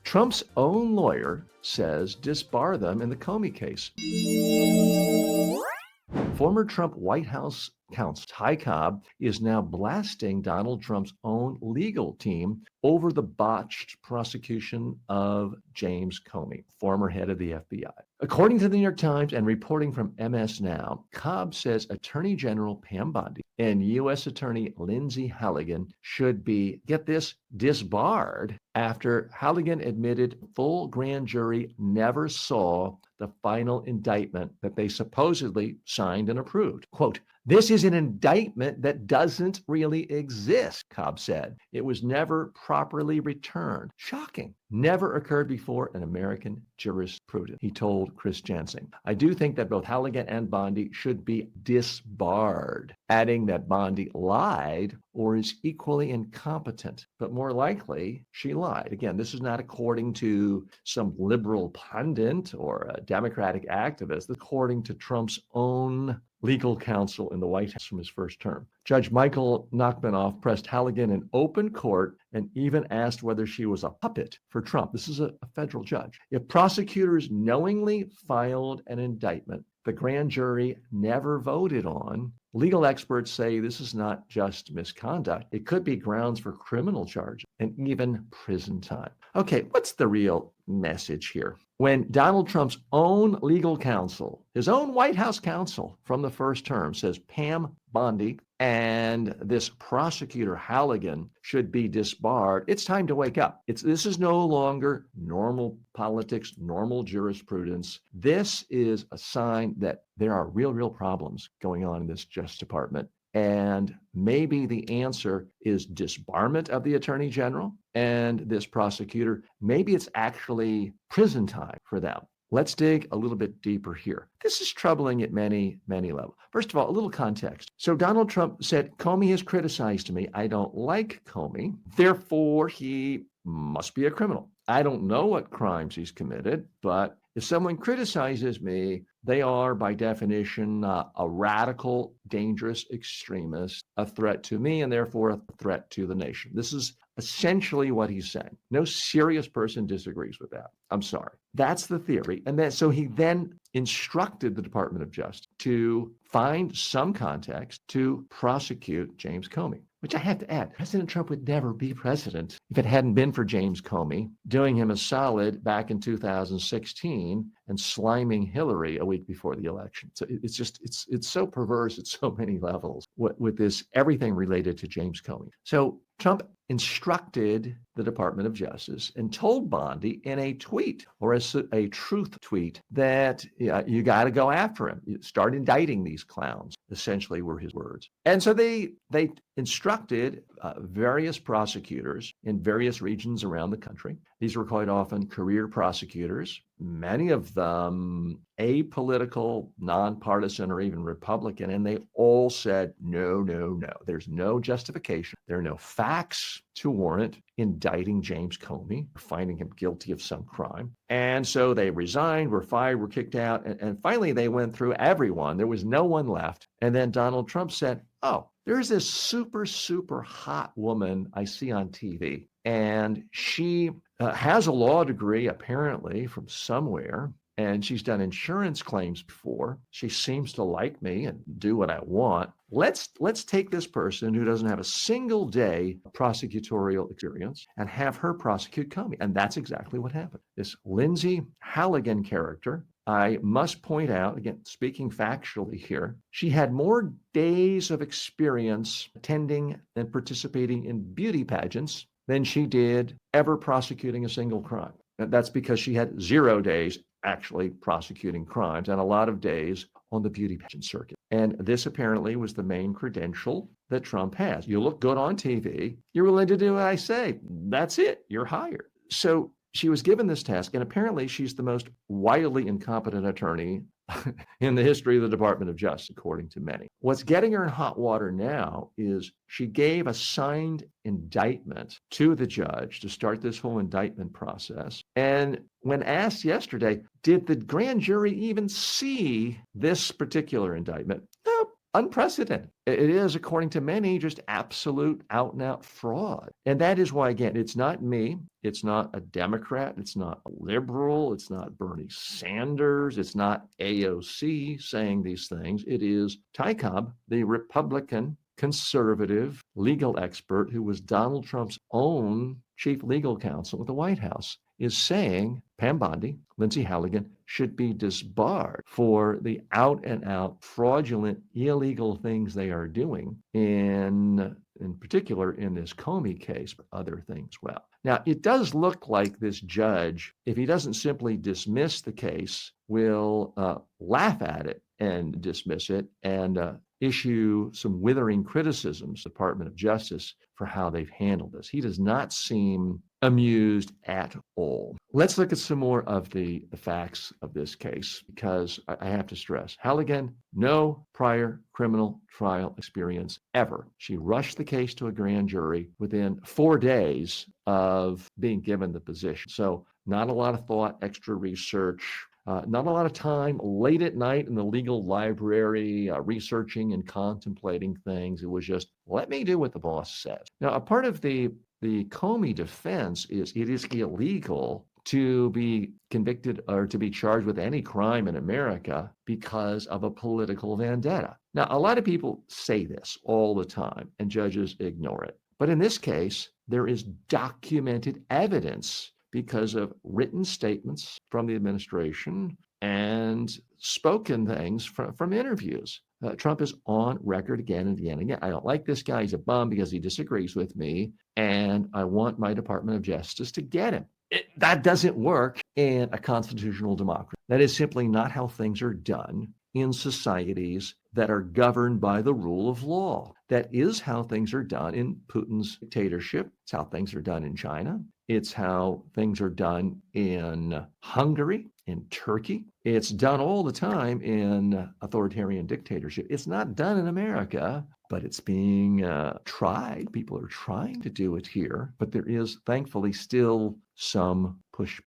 Trump's own lawyer says disbar them in the Comey case. Former Trump White House counsel Ty Cobb is now blasting Donald Trump's own legal team over the botched prosecution of James Comey, former head of the FBI. According to the New York Times and reporting from MS Now, Cobb says Attorney General Pam Bondi and U.S. Attorney Lindsey Halligan should be, get this, disbarred after Halligan admitted full grand jury never saw the final indictment that they supposedly signed and approved. Quote, "This is an indictment that doesn't really exist," Cobb said. "It was never properly returned. Shocking. Never occurred before in American jurisprudence," he told Chris Jensen. "I do think that both Halligan and Bondi should be disbarred," adding that Bondi lied or is equally incompetent, but more likely she lied. Again, this is not according to some liberal pundit or a Democratic activist, according to Trump's own legal counsel in the White House from his first term. Judge Michael Nachmanoff pressed Halligan in open court and even asked whether she was a puppet for Trump. This is a federal judge. If prosecutors knowingly filed an indictment the grand jury never voted on, legal experts say this is not just misconduct. It could be grounds for criminal charges and even prison time. Okay, what's the real message here? When Donald Trump's own legal counsel, his own White House counsel from the first term says Pam Bondi and this prosecutor Halligan should be disbarred, it's time to wake up. This is no longer normal politics, normal jurisprudence. This is a sign that there are real problems going on in this Justice Department. And maybe the answer is disbarment of the Attorney General and this prosecutor. Maybe it's actually prison time for them. Let's dig a little bit deeper here. This is troubling at many levels. First of all, a little context. So Donald Trump said, Comey has criticized me. I don't like Comey. Therefore, he must be a criminal. I don't know what crimes he's committed, but if someone criticizes me, they are, by definition, a radical, dangerous extremist, a threat to me, and therefore a threat to the nation. This is essentially what he's saying. No serious person disagrees with that. I'm sorry. That's the theory. And then, so he then instructed the Department of Justice to find some context to prosecute James Comey, which I have to add, President Trump would never be president if it hadn't been for James Comey doing him a solid back in 2016 and sliming Hillary a week before the election. So it's so perverse at so many levels with this, everything related to James Comey. So Trump instructed the Department of Justice and told Bondi in a tweet or a truth tweet that you got to go after him. You start indicting these clowns, essentially were his words. And so they instructed various prosecutors in various regions around the country. These were quite often career prosecutors, many of them apolitical, nonpartisan, or even Republican, and they all said, no. There's no justification. There are no facts to warrant indicting James Comey, finding him guilty of some crime. And so they resigned, were fired, were kicked out, and finally they went through everyone. There was no one left. And then Donald Trump said, oh, there's this super hot woman I see on TV, and she has a law degree, apparently, from somewhere, and she's done insurance claims before. She seems to like me and do what I want. Let's take this person who doesn't have a single day of prosecutorial experience and have her prosecute Comey. And that's exactly what happened. This Lindsey Halligan character, I must point out, again, speaking factually here, she had more days of experience attending and participating in beauty pageants than she did ever prosecuting a single crime. That's because she had 0 days actually prosecuting crimes and a lot of days on the beauty pageant circuit. And this apparently was the main credential that Trump has. You look good on TV, you're willing to do what I say. That's it, you're hired. So she was given this task, and apparently she's the most wildly incompetent attorney in the history of the Department of Justice, according to many. What's getting her in hot water now is she gave a signed indictment to the judge to start this whole indictment process. And when asked yesterday, did the grand jury even see this particular indictment? No, unprecedented. It is, according to many, just absolute out and out fraud. And that is why, again, it's not me. It's not a Democrat. It's not a liberal. It's not Bernie Sanders. It's not AOC saying these things. It is Ty Cobb, the Republican conservative legal expert who was Donald Trump's own chief legal counsel at the White House, is saying Pam Bondi, Lindsey Halligan, should be disbarred for the out and out fraudulent, illegal things they are doing in particular in this Comey case, but other things well. Now, it does look like this judge, if he doesn't simply dismiss the case, will laugh at it and dismiss it and issue some withering criticisms, Department of Justice, for how they've handled this. He does not seem amused at all. Let's look at some more of the facts of this case, because I have to stress, Halligan, no prior criminal trial experience ever. She rushed the case to a grand jury within 4 days of being given the position. So not a lot of thought, extra research, not a lot of time late at night in the legal library researching and contemplating things. It was just, let me do what the boss says. Now, a part of the Comey defense is it is illegal to be convicted or to be charged with any crime in America because of a political vendetta. Now, a lot of people say this all the time, and judges ignore it. But in this case, there is documented evidence because of written statements from the administration and spoken things from interviews. Trump is on record again and again and again. I don't like this guy. He's a bum because he disagrees with me, and I want my Department of Justice to get him. That doesn't work in a constitutional democracy. That is simply not how things are done in societies that are governed by the rule of law. That is how things are done in Putin's dictatorship. It's how things are done in China. It's how things are done in Hungary, in Turkey. It's done all the time in authoritarian dictatorship. It's not done in America, but it's being tried. People are trying to do it here, but there is thankfully still some pushback.